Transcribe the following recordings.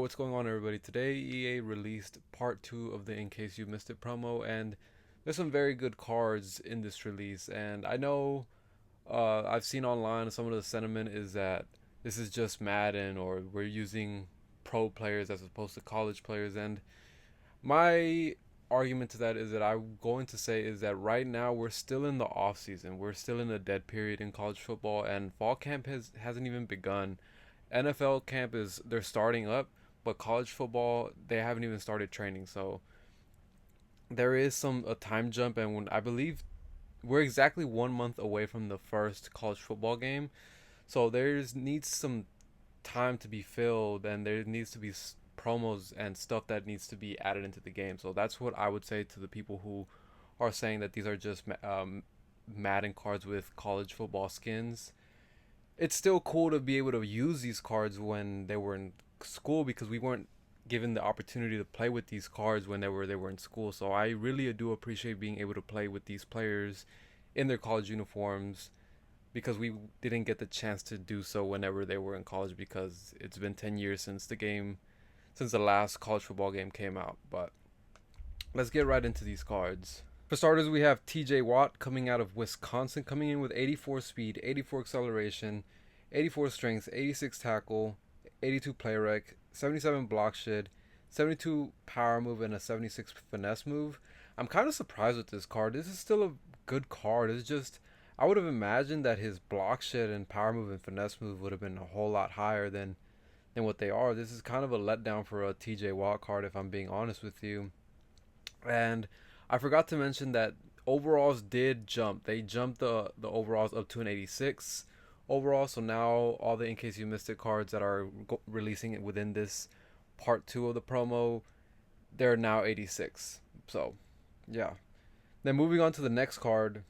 what's going on, everybody? Today, EA released part 2 of the In Case You Missed It promo, and there's some very good cards in this release. And I know I've seen online some of the sentiment is that this is just Madden or we're using pro players as opposed to college players. And my argument to that is that I'm going to say is that right now we're still in the off season. We're still in a dead period in college football, and fall camp hasn't even begun. NFL camp is they're starting up, but college football they haven't even started training. So there is a time jump, and when I believe we're exactly 1 month away from the first college football game, so there's needs some time to be filled, and there needs to be promos and stuff that needs to be added into the game. So that's what I would say to the people who are saying that these are just Madden cards with college football skins. It's still cool to be able to use these cards when they were in school because we weren't given the opportunity to play with these cards when they were in school. So I really do appreciate being able to play with these players in their college uniforms because we didn't get the chance to do so whenever they were in college because it's been 10 years since the last college football game came out. But let's get right into these cards. For starters, we have TJ Watt coming out of Wisconsin, coming in with 84 speed, 84 acceleration, 84 strength, 86 tackle, 82 play rec, 77 block shed, 72 power move, and a 76 finesse move. I'm kind of surprised with this card. This is still a good card. It's just I would have imagined that his block shed and power move and finesse move would have been a whole lot higher than what they are. This is kind of a letdown for a TJ Watt card, if I'm being honest with you. And I forgot to mention that overalls did jump. They jumped the overalls up to an 86 overall. So now all the In Case You Missed It cards that are releasing it within this part 2 of the promo, they're now 86. So yeah. Then moving on to the next card,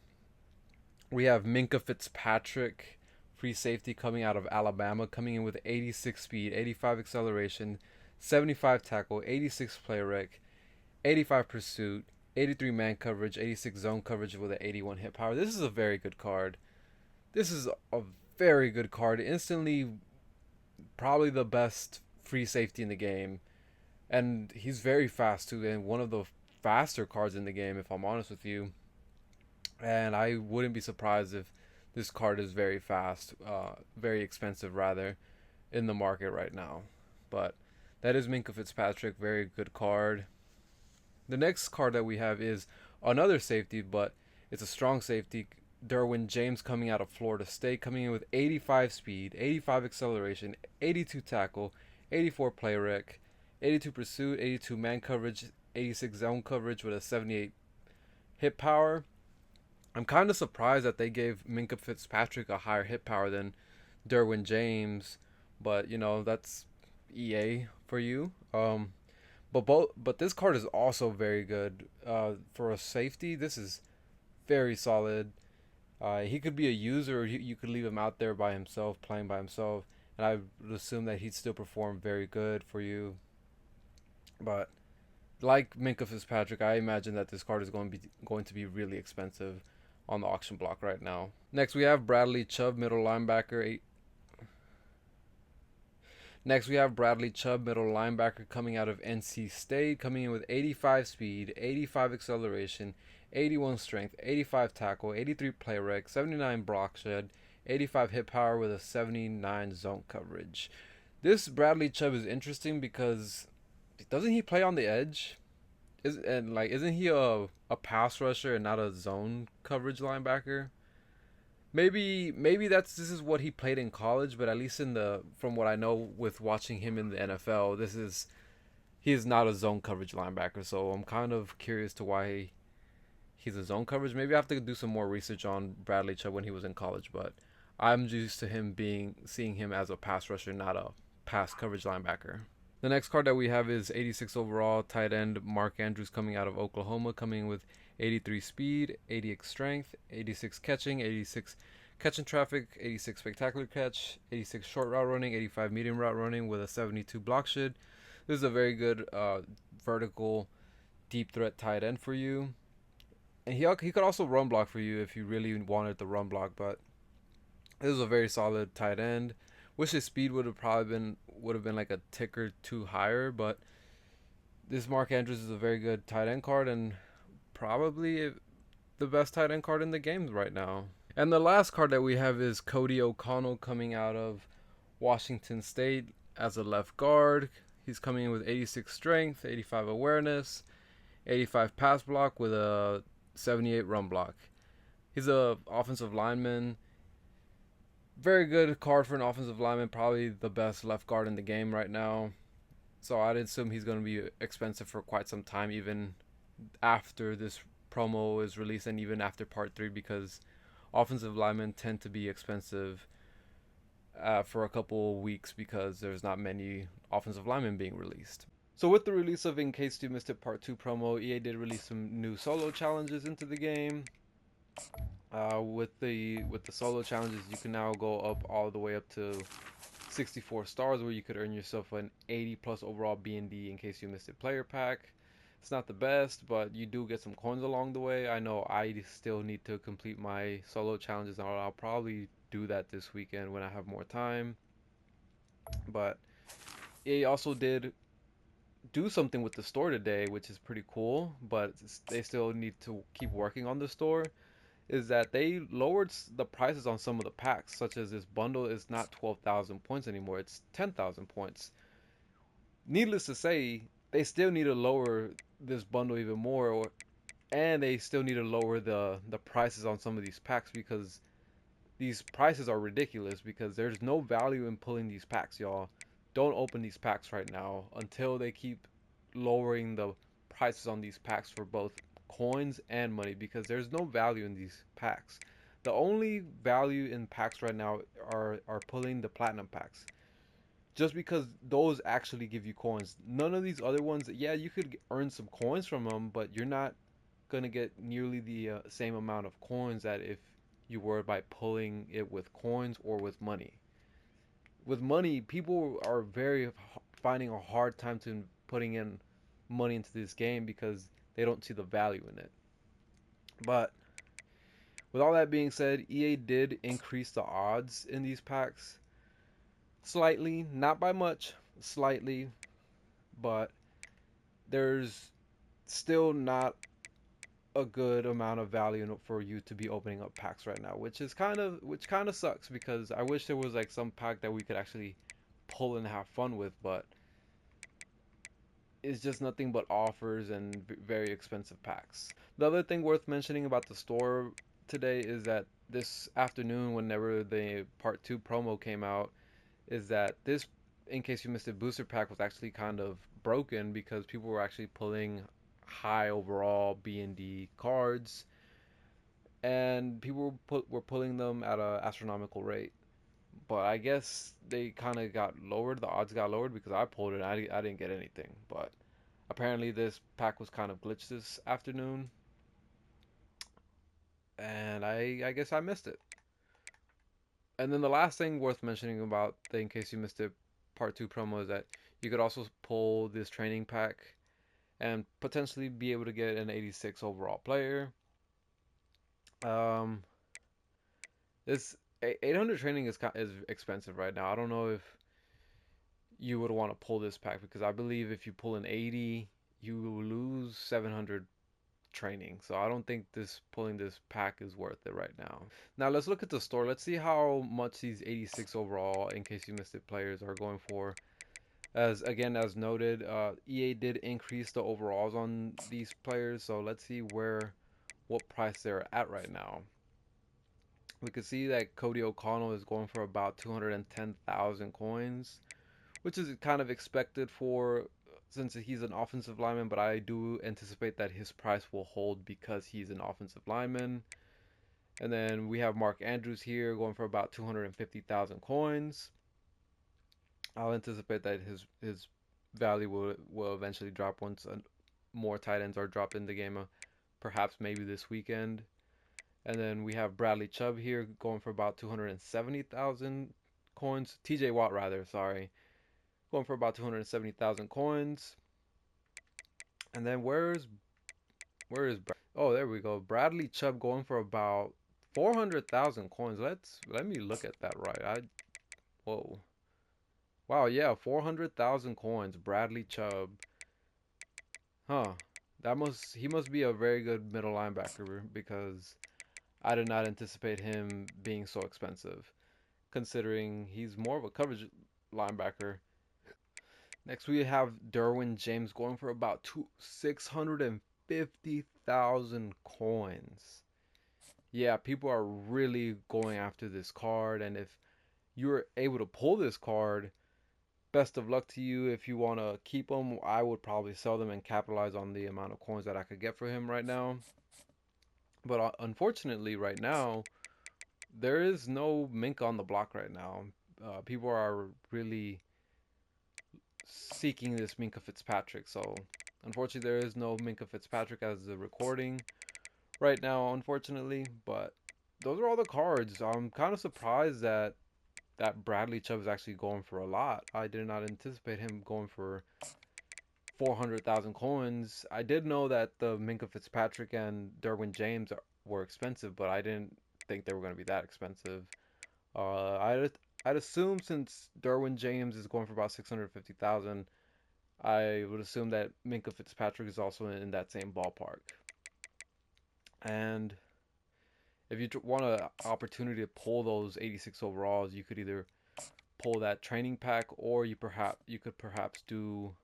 we have Minkah Fitzpatrick, free safety coming out of Alabama, coming in with 86 speed, 85 acceleration, 75 tackle, 86 play rec, 85 pursuit, 83 man coverage, 86 zone coverage with an 81 hit power. This is a very good card. This is a very good card. Instantly, probably the best free safety in the game. And he's very fast too, and one of the faster cards in the game, if I'm honest with you. And I wouldn't be surprised if this card is very fast, very expensive rather, in the market right now. But that is Minkah Fitzpatrick, very good card. The next card that we have is another safety, but it's a strong safety. Derwin James coming out of Florida State, coming in with 85 speed, 85 acceleration, 82 tackle, 84 play rec, 82 pursuit, 82 man coverage, 86 zone coverage with a 78 hit power. I'm kind of surprised that they gave Minkah Fitzpatrick a higher hit power than Derwin James, but that's EA for you. But this card is also very good. For a safety, this is very solid. He could be a user, or you could leave him out there by himself, playing by himself, and I would assume that he'd still perform very good for you. But like Minkah Fitzpatrick, I imagine that this card is going to be really expensive on the auction block right now. Next, we have Bradley Chubb, middle linebacker. Next, we have Bradley Chubb, middle linebacker, coming out of NC State, coming in with 85 speed, 85 acceleration, 81 strength, 85 tackle, 83 play rec, 79 block shed, 85 hit power with a 79 zone coverage. This Bradley Chubb is interesting because doesn't he play on the edge? Isn't he a pass rusher and not a zone coverage linebacker? Maybe this is what he played in college, but at least from what I know with watching him in the NFL, he is not a zone coverage linebacker. So I'm kind of curious to why he's a zone coverage. Maybe I have to do some more research on Bradley Chubb when he was in college, but I'm used to seeing him as a pass rusher, not a pass coverage linebacker. The next card that we have is 86 overall tight end Mark Andrews, coming out of Oklahoma, coming with 83 speed, 88 strength, 86 catching, 86 catch in traffic, 86 spectacular catch, 86 short route running, 85 medium route running with a 72 block shed. This is a very good vertical deep threat tight end for you. And he could also run block for you if you really wanted the run block, but this is a very solid tight end. Wish his speed would have been like a tick or two higher, but this Mark Andrews is a very good tight end card and probably the best tight end card in the game right now. And the last card that we have is Cody O'Connell coming out of Washington State as a left guard. He's coming in with 86 strength, 85 awareness, 85 pass block with a 78 run block. He's a offensive lineman. Very good card for an offensive lineman. Probably the best left guard in the game right now. So I'd assume he's going to be expensive for quite some time, even after this promo is released and even after part 3, because offensive linemen tend to be expensive for a couple of weeks because there's not many offensive linemen being released. So with the release of In Case You Missed It Part 2 promo, EA did release some new solo challenges into the game. With the solo challenges, you can now go up all the way up to 64 stars, where you could earn yourself an 80 plus overall B&D In Case You Missed It player pack. It's not the best, but you do get some coins along the way. I know I still need to complete my solo challenges, and I'll probably do that this weekend when I have more time. But EA also did do something with the store today, which is pretty cool, but they still need to keep working on the store. Is that they lowered the prices on some of the packs, such as this bundle is not 12,000 points anymore, it's 10,000 points. Needless to say, they still need to lower this bundle even more, and they still need to lower the prices on some of these packs, because these prices are ridiculous, because there's no value in pulling these packs, y'all. Don't open these packs right now until they keep lowering the prices on these packs for both coins and money, because there's no value in these packs. The only value in packs right now are pulling the platinum packs, just because those actually give you coins. None of these other ones, yeah, you could earn some coins from them, but you're not gonna get nearly the same amount of coins that if you were by pulling it with coins or with money. With money, people are very finding a hard time to putting in money into this game because they don't see the value in it. But with all that being said, EA did increase the odds in these packs slightly, not by much, slightly, but there's still not a good amount of value for you to be opening up packs right now, which kind of sucks, because I wish there was like some pack that we could actually pull and have fun with, but it's just nothing but offers and very expensive packs. The other thing worth mentioning about the store today is that this afternoon, whenever the part 2 promo came out, is that this In Case You Missed It booster pack was actually kind of broken, because people were actually pulling high overall B&D cards, and people were pulling them at an astronomical rate. But I guess they kind of got lowered. The odds got lowered because I pulled it. I didn't get anything. But apparently this pack was kind of glitched this afternoon, and I guess I missed it. And then the last thing worth mentioning about the In Case You Missed It Part 2 promo is that you could also pull this training pack and potentially be able to get an 86 overall player. Um, this 800 training is expensive right now. I don't know if you would want to pull this pack, because I believe if you pull an 80, you lose 700 training. So I don't think this pulling this pack is worth it right now. Now let's look at the store. Let's see how much these 86 overall In Case You Missed It players are going for. As noted, EA did increase the overalls on these players. So let's see what price they're at right now. We can see that Cody O'Connell is going for about 210,000 coins, which is kind of expected for since he's an offensive lineman, but I do anticipate that his price will hold because he's an offensive lineman. And then we have Mark Andrews here going for about 250,000 coins. I'll anticipate that his value will eventually drop once more tight ends are dropped in the game, perhaps maybe this weekend. And then we have Bradley Chubb here going for about 270,000 coins. TJ Watt, rather, sorry. Going for about 270,000 coins. And then where is oh, there we go. Bradley Chubb going for about 400,000 coins. Let me look at that right. Whoa. Wow, yeah, 400,000 coins. Bradley Chubb. Huh. He must be a very good middle linebacker because I did not anticipate him being so expensive, considering he's more of a coverage linebacker. Next we have Derwin James going for about 650,000 coins. Yeah, people are really going after this card, and if you're able to pull this card, best of luck to you. If you want to keep him, I would probably sell them and capitalize on the amount of coins that I could get for him right now. But unfortunately, right now, there is no Minkah on the block right now. People are really seeking this Minkah Fitzpatrick. So, unfortunately, there is no Minkah Fitzpatrick as the recording right now, unfortunately. But those are all the cards. I'm kind of surprised that Bradley Chubb is actually going for a lot. I did not anticipate him going for 400,000 coins. I did know that the Minkah Fitzpatrick and Derwin James were expensive, but I didn't think they were going to be that expensive. I'd assume since Derwin James is going for about 650,000, I would assume that Minkah Fitzpatrick is also in that same ballpark. And if you want an opportunity to pull those 86 overalls, you could either pull that training pack, or you could perhaps do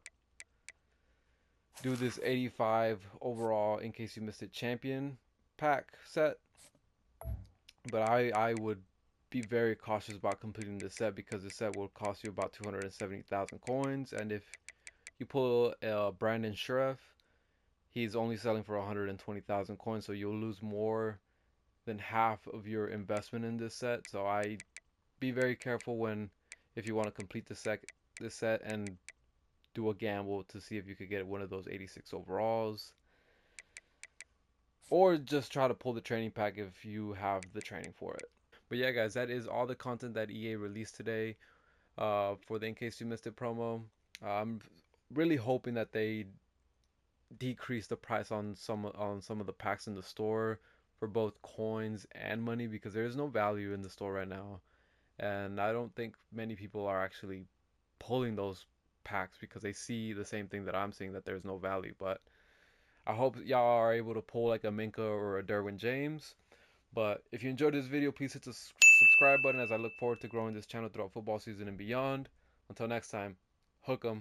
this 85 overall in case you missed it champion pack set. But I would be very cautious about completing this set because the set will cost you about 270,000 coins, and if you pull Brandon Sheriff, he's only selling for 120,000 coins, so you'll lose more than half of your investment in this set. So I be very careful when if you want to complete this set and do a gamble to see if you could get one of those 86 overalls, or just try to pull the training pack if you have the training for it. But yeah, guys, that is all the content that EA released today for the In Case You Missed It promo. I'm really hoping that they decrease the price on some of the packs in the store for both coins and money because there is no value in the store right now, and I don't think many people are actually pulling those packs because they see the same thing that I'm seeing, that there's no value. But I hope y'all are able to pull like a Minkah or a Derwin James. But if you enjoyed this video, please hit the subscribe button as I look forward to growing this channel throughout football season and beyond. Until next time, hook 'em.